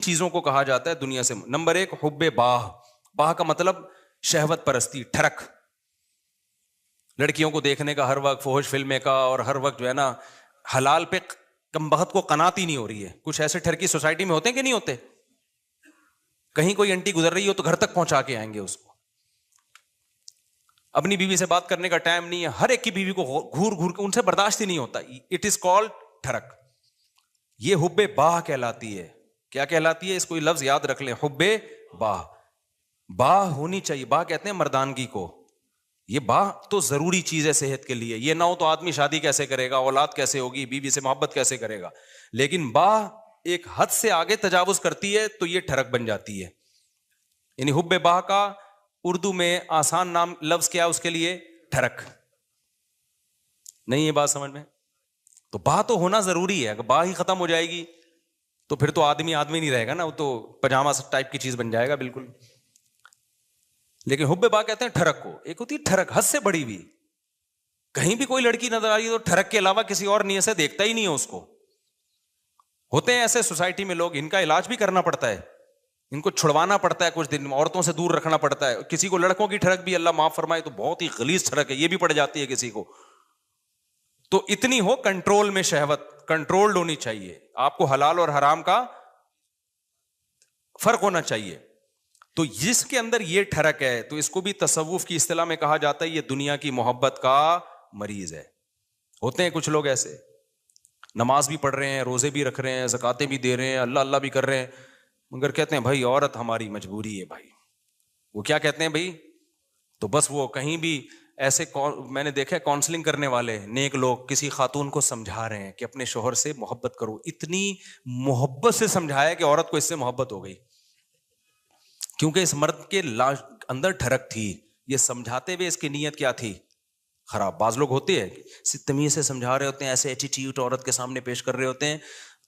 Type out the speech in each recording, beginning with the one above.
چیزوں کو کہا جاتا ہے دنیا سے. نمبر 1 حب باہ. باہ کا مطلب شہوت پرستی, ٹھڑک, لڑکیوں کو دیکھنے کا ہر وقت, فحش فلمیں کا, اور ہر وقت جو ہے نا حلال پہ کم بخت کو قناعت ہی نہیں ہو رہی ہے. کچھ ایسے ٹھرکی سوسائٹی میں ہوتے ہیں کہ نہیں ہوتے, کہیں کوئی انٹی گزر رہی ہو تو گھر تک پہنچا کے آئیں گے اس کو. اپنی بیوی سے بات کرنے کا ٹائم نہیں ہے, ہر ایک کی بیوی کو گھور گھور کے ان سے برداشت ہی نہیں ہوتا. It is called tharak. یہ حب باہ کہلاتی ہے. کیا کہلاتی ہے؟ اس کو لفظ یاد رکھ لیں, حب باہ. باہ ہونی چاہیے. باہ کہتے ہیں مردانگی کو. یہ باہ تو ضروری چیز ہے صحت کے لیے. یہ نہ ہو تو آدمی شادی کیسے کرے گا, اولاد کیسے ہوگی, بیوی سے محبت کیسے کرے گا. لیکن باہ ایک حد سے آگے تجاوز کرتی ہے تو یہ ٹھڑک بن جاتی ہے. یعنی حب باہ کا اردو میں آسان نام لفظ کیا ہے اس کے لیے؟ ٹھڑک. نہیں یہ بات سمجھ میں؟ تو باہ تو ہونا ضروری ہے. اگر باہ ہی ختم ہو جائے گی تو پھر تو آدمی نہیں رہے گا نا, وہ تو پجامہ ٹائپ کی چیز بن جائے گا بالکل. لیکن حب باہ کہتے ہیں ٹھڑک کو. ایک ہوتی ہے ٹھڑک حد سے بڑی ہوئی, کہیں بھی کوئی لڑکی نظر آ رہی ہے تو ٹھڑک کے علاوہ کسی اور نیت سے دیکھتا ہی نہیں ہے اس کو. ہوتے ہیں ایسے سوسائٹی میں لوگ, ان کا علاج بھی کرنا پڑتا ہے, ان کو چھڑوانا پڑتا ہے کچھ دن, عورتوں سے دور رکھنا پڑتا ہے. کسی کو لڑکوں کی ٹھڑک بھی اللہ معاف فرمائے تو بہت ہی غلیظ ٹھڑک ہے, یہ بھی پڑ جاتی ہے کسی کو. تو اتنی ہو کنٹرول میں, شہوت کنٹرولڈ ہونی چاہیے. آپ کو حلال اور حرام کا فرق ہونا چاہیے. تو جس کے اندر یہ ٹھڑک ہے تو اس کو بھی تصوف کی اصطلاح میں کہا جاتا ہے یہ دنیا کی محبت کا مریض ہے. ہوتے ہیں کچھ لوگ ایسے, نماز بھی پڑھ رہے ہیں, روزے بھی رکھ رہے ہیں, زکاتیں بھی دے رہے ہیں, اللہ اللہ بھی کر رہے ہیں, مگر کہتے ہیں بھائی عورت ہماری مجبوری ہے. بھائی وہ کیا کہتے ہیں بھائی, تو بس وہ کہیں بھی ایسے, میں نے دیکھا کاؤنسلنگ کرنے والے نیک لوگ کسی خاتون کو سمجھا رہے ہیں کہ اپنے شوہر سے محبت کرو. اتنی محبت سے سمجھایا کہ عورت کو اس سے محبت ہو گئی, کیونکہ اس مرد کے اندر ٹھڑک تھی. یہ سمجھاتے ہوئے اس کی نیت کیا تھی؟ خراب. بعض لوگ ہوتے ہیں تمیز سے سمجھا رہے ہوتے ہیں, ایسے ایٹیٹیوڈ عورت کے سامنے پیش کر رہے ہوتے ہیں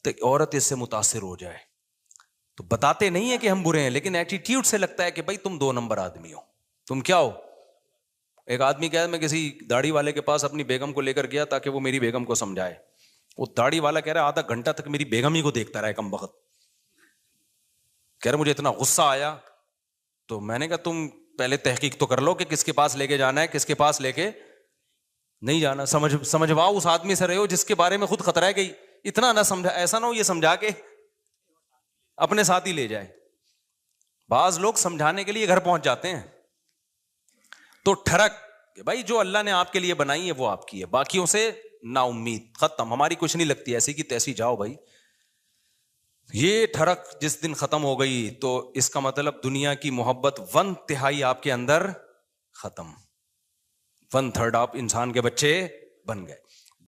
تو عورت اس سے متاثر ہو جائے. تو بتاتے نہیں ہیں کہ ہم برے ہیں, لیکن ایٹیٹیوڈ سے لگتا ہے کہ بھائی تم 2 نمبر آدمی ہو, تم کیا ہو. ایک آدمی کہا میں کسی داڑھی والے کے پاس اپنی بیگم کو لے کر گیا تاکہ وہ میری بیگم کو سمجھائے. وہ داڑھی والا کہہ رہا ہے آدھا گھنٹہ تک میری بیگم ہی کو دیکھتا رہا کم بخت. کہہ رہا مجھے اتنا غصہ آیا, تو میں نے کہا تم پہلے تحقیق تو کر لو کہ کس کے پاس لے کے جانا ہے, کس کے پاس لے کے نہیں جانا. سمجھواؤ اس آدمی سے رہے ہو جس کے بارے میں خود خطرہ ہے کہ اتنا نہ سمجھا, ایسا نہ ہو یہ سمجھا کے اپنے ساتھ ہی لے جائے. بعض لوگ سمجھانے کے لیے گھر پہنچ جاتے ہیں. تو ٹھڑک کہ بھائی جو اللہ نے آپ کے لیے بنائی ہے وہ آپ کی ہے, باقیوں سے نا امید, ختم, ہماری کچھ نہیں لگتی, ایسی کی تیسی جاؤ بھائی. یہ ٹھڑک جس دن ختم ہو گئی تو اس کا مطلب دنیا کی محبت 1/3 آپ کے اندر ختم, 1/3 آپ انسان کے بچے بن گئے.